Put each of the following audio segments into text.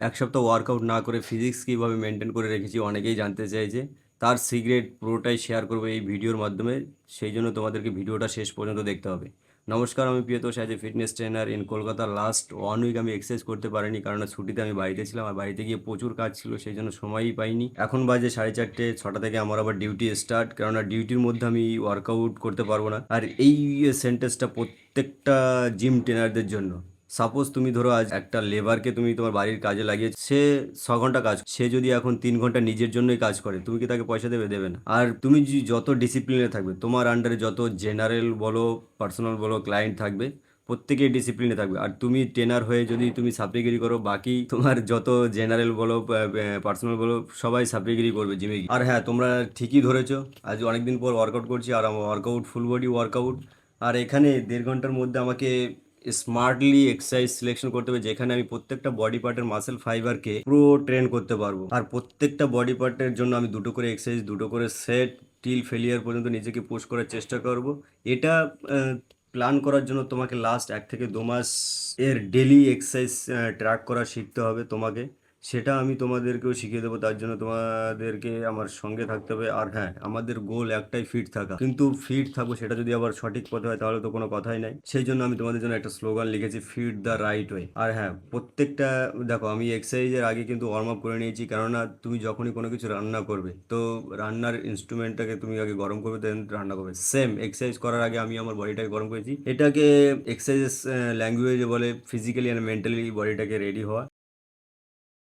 এক সপ্তাহ ওয়ার্কআউট না করে ফিজিক্স কীভাবে মেনটেন করে রেখেছি অনেকেই জানতে চাইছে। তার সিক্রেট পুরোটাই শেয়ার করবো এই ভিডিওর মাধ্যমে। সেই জন্য তোমাদেরকে ভিডিওটা শেষ পর্যন্ত দেখতে হবে। নমস্কার, আমি Priyatosh, as a fitness trainer in Kolkata. Last 1 week আমি এক্সারসাইজ করতে পারিনি, কারণ ছুটিতে আমি বাড়িতে ছিলাম আর বাড়িতে গিয়ে প্রচুর কাজ ছিল, সেই জন্য সময়ই পাইনি। এখন বাজে 4:30, 6টা থেকে আমার আবার ডিউটি স্টার্ট, কেননা ডিউটির মধ্যে আমি ওয়ার্কআউট করতে পারবো না। আর এই সেন্টেন্সটা প্রত্যেকটা জিম ট্রেনারদের জন্য। সাপোজ তুমি ধরো আজ একটা লেবারকে তুমি তোমার বাড়ির কাজে লাগিয়ে, সে 6 ঘন্টা কাজ, সে যদি এখন 3 ঘন্টা নিজের জন্যই কাজ করে, তুমি কি তাকে পয়সা দেবে? দেবে না। আর তুমি যত ডিসিপ্লিনে থাকবে, তোমার আন্ডারে যত জেনারেল বলো, পার্সোনাল বলো, ক্লায়েন্ট থাকবে, প্রত্যেকেই ডিসিপ্লিনে থাকবে। আর তুমি ট্রেনার হয়ে যদি তুমি সাপ্লিগিরি করো, বাকি তোমার যত জেনারেল বলো, পার্সোনাল বলো, সবাই সাপ্লিগিরি করবে জিমে গিয়ে। আর হ্যাঁ, তোমরা ঠিকই ধরেছো, আজ অনেকদিন পর ওয়ার্কআউট করছি, আর আমার ওয়ার্কআউট ফুল বডি ওয়ার্কআউট। আর এখানে 1.5 ঘন্টার মধ্যে আমাকে স্মার্টলি এক্সারসাইজ সিলেকশন করতে হবে, যেখানে আমি প্রত্যেকটা বডি পার্টের মাসেল ফাইবারকে পুরো ট্রেন করতে পারবো। আর প্রত্যেকটা বডি পার্টের জন্য আমি দুটো করে এক্সারসাইজ, দুটো করে সেট, টিল ফেলিয়ার পর্যন্ত নিজেকে পুশ করার চেষ্টা করব। এটা প্ল্যান করার জন্য তোমাকে লাস্ট 1 থেকে 2 মাস এর ডেলি এক্সারসাইজ ট্র্যাক করা শিখতে হবে তোমাকে। সেটা আমি তোমাদেরকেও শিখিয়ে দেবো, তার জন্য তোমাদেরকে আমার সঙ্গে থাকতে হবে। আর হ্যাঁ, আমাদের গোল একটাই, ফিট থাকা। কিন্তু ফিট থাকবো, সেটা যদি আবার সঠিক পথে হয় তাহলে তো কোনো কথাই নাই। সেই জন্য আমি তোমাদের জন্য একটা স্লোগান লিখেছি, ফিট দ্য রাইট ওয়ে। আর হ্যাঁ, প্রত্যেকটা দেখো, আমি এক্সারসাইজের আগে কিন্তু ওয়ার্ম আপ করে নিয়েছি, কেননা তুমি যখনই কোনো কিছু রান্না করবে, তো রান্নার ইনস্ট্রুমেন্টটাকে তুমি আগে গরম করবে, দেন রান্না করবে। সেম এক্সারসাইজ করার আগে আমি আমার বডিটাকে গরম করেছি। এটাকে এক্সারসাইজ ল্যাঙ্গুয়েজে বলে ফিজিক্যালি অ্যান্ড মেন্টালি বডিটাকে রেডি হওয়া।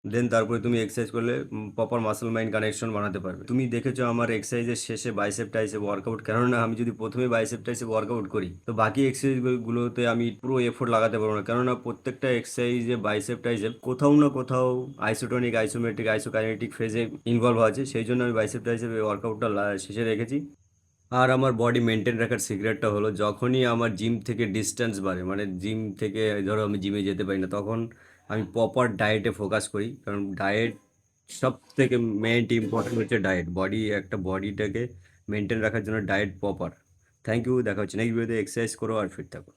দেন তারপরে তুমি এক্সারসাইজ করলে প্রপার মাসল মাইন্ড কানেকশন বানাতে পারবে। তুমি দেখেছো আমার এক্সারসাইজের শেষে বাইসেপ টাইসেপ ওয়ার্কআউট, কেননা আমি যদি প্রথমে বাইসেপ টাইসেপ ওয়ার্কআউট করি, তো বাকি এক্সারসাইজগুলোতে আমি পুরো এফোর্ট লাগাতে পারবো না, কেননা প্রত্যেকটা এক্সারসাইজে বাইসেপ টাইসেপ কোথাও না কোথাও আইসোটনিক, আইসোমেট্রিক, আইসোকাইনেটিক ফেজে ইনভলভ আছে। সেই জন্য আমি বাইসেপ টাইসেপ ওয়ার্কআউটটা শেষে রেখেছি। আর আমার বডি মেনটেন রাখার সিক্রেটটা হলো, যখনই আমার জিম থেকে ডিস্টেন্স বাড়ে, মানে জিম থেকে ধরো আমি জিমে যেতে পারি না, তখন আমি প্রপার ডায়েটে ফোকাস করি। কারণ ডায়েট সব থেকে মেন ইম্পর্টেন্ট হচ্ছে ডায়েট। একটা বডিটাকে মেনটেন রাখার জন্য ডায়েট প্রপার। থ্যাংক ইউ, দেখা হচ্ছে নেক্সট ভিডিওতে। এক্সারসাইজ করো আর ফিট থাকো।